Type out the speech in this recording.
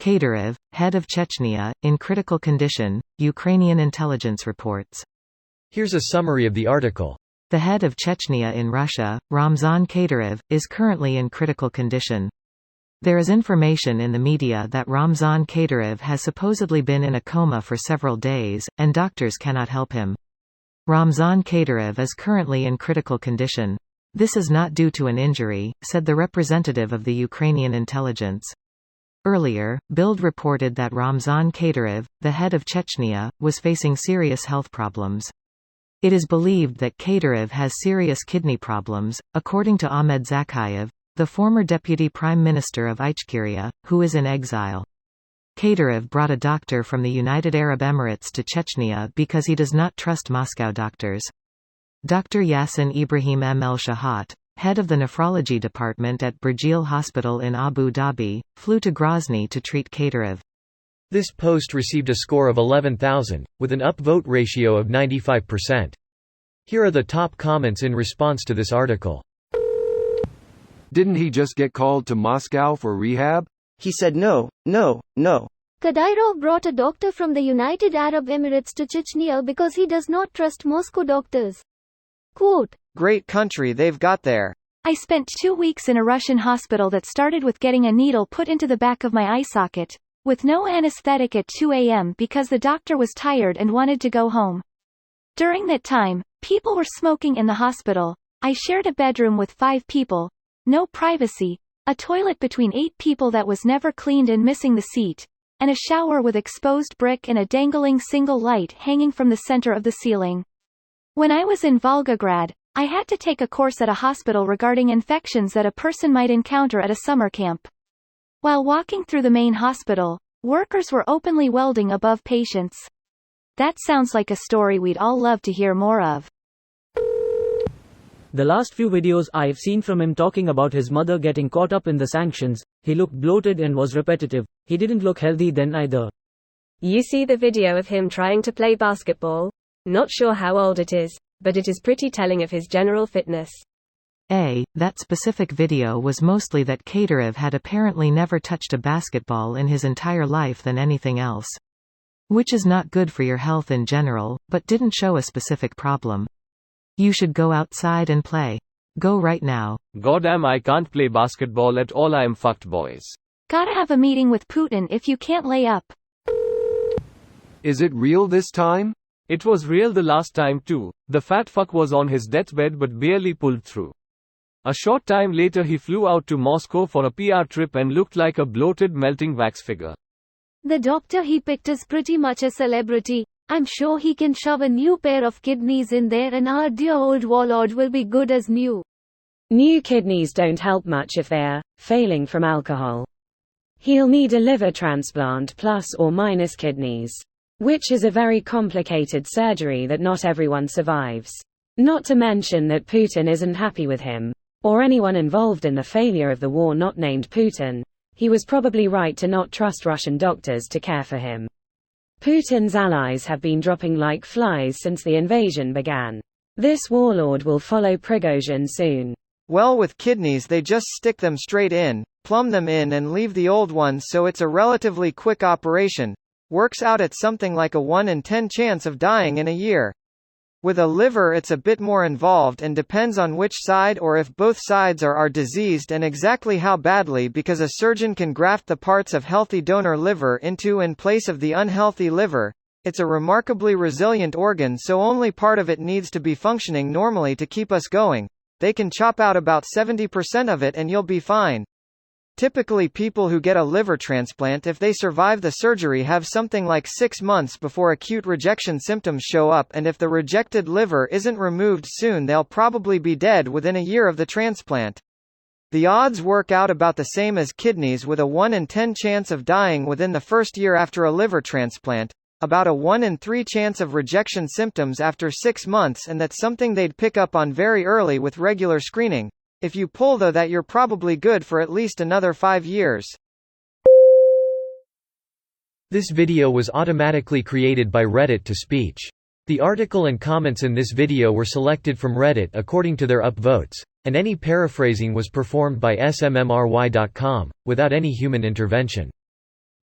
Kadyrov, head of Chechnya, in critical condition, Ukrainian Intelligence reports. Here's a summary of the article. The head of Chechnya in Russia, Ramzan Kadyrov, is currently in critical condition. There is information in the media that Ramzan Kadyrov has supposedly been in a coma for several days, and doctors cannot help him. Ramzan Kadyrov is currently in critical condition. This is not due to an injury, said the representative of the Ukrainian Intelligence. Earlier, Bild reported that Ramzan Kadyrov, the head of Chechnya, was facing serious health problems. It is believed that Kadyrov has serious kidney problems, according to Ahmed Zakayev, the former deputy prime minister of Ichkeria, who is in exile. Kadyrov brought a doctor from the United Arab Emirates to Chechnya because he does not trust Moscow doctors. Dr. Yassin Ibrahim El Shahat, head of the nephrology department at Brigil Hospital in Abu Dhabi, flew to Grozny to treat Kadyrov. This post received a score of 11,000, with an upvote ratio of 95%. Here are the top comments in response to this article. Didn't he just get called to Moscow for rehab? He said no, no, no. Kadyrov brought a doctor from the United Arab Emirates to Chechnya because he does not trust Moscow doctors. Quote, Great country they've got there. I spent 2 weeks in a Russian hospital that started with getting a needle put into the back of my eye socket, with no anesthetic at 2 a.m. because the doctor was tired and wanted to go home. During that time, people were smoking in the hospital. I shared a bedroom with 5 people. No privacy, a toilet between 8 people that was never cleaned and missing the seat, and a shower with exposed brick and a dangling single light hanging from the center of the ceiling. When I was in Volgograd, I had to take a course at a hospital regarding infections that a person might encounter at a summer camp. While walking through the main hospital, workers were openly welding above patients. That sounds like a story we'd all love to hear more of. The last few videos I've seen from him talking about his mother getting caught up in the sanctions, he looked bloated and was repetitive. He didn't look healthy then either. You see the video of him trying to play basketball? Not sure how old it is, but it is pretty telling of his general fitness. That specific video was mostly that Kadyrov had apparently never touched a basketball in his entire life than anything else. Which is not good for your health in general, but didn't show a specific problem. You should go outside and play. Go right now. Goddamn, I can't play basketball at all, I am fucked, boys. Gotta have a meeting with Putin if you can't lay up. Is it real this time? It was real the last time too. The fat fuck was on his deathbed but barely pulled through. A short time later he flew out to Moscow for a PR trip and looked like a bloated melting wax figure. The doctor he picked is pretty much a celebrity. I'm sure he can shove a new pair of kidneys in there and our dear old warlord will be good as new. New kidneys don't help much if they're failing from alcohol. He'll need a liver transplant plus or minus kidneys, which is a very complicated surgery that not everyone survives. Not to mention that Putin isn't happy with him, or anyone involved in the failure of the war not named Putin. He was probably right to not trust Russian doctors to care for him. Putin's allies have been dropping like flies since the invasion began. This warlord will follow Prigozhin soon. Well, with kidneys they just stick them straight in, plumb them in and leave the old ones, so it's a relatively quick operation. Works out at something like a 1 in 10 chance of dying in a year. With a liver it's a bit more involved and depends on which side or if both sides are diseased and exactly how badly, because a surgeon can graft the parts of healthy donor liver into in place of the unhealthy liver. It's a remarkably resilient organ, so only part of it needs to be functioning normally to keep us going. They can chop out about 70% of it and you'll be fine. Typically people who get a liver transplant, if they survive the surgery, have something like 6 months before acute rejection symptoms show up, and if the rejected liver isn't removed soon they'll probably be dead within a year of the transplant. The odds work out about the same as kidneys, with a 1 in 10 chance of dying within the first year after a liver transplant, about a 1 in 3 chance of rejection symptoms after 6 months, and that's something they'd pick up on very early with regular screening. If you pull though that, you're probably good for at least another 5 years. This video was automatically created by Reddit to speech. The article and comments in this video were selected from Reddit according to their upvotes, and any paraphrasing was performed by smmry.com, without any human intervention.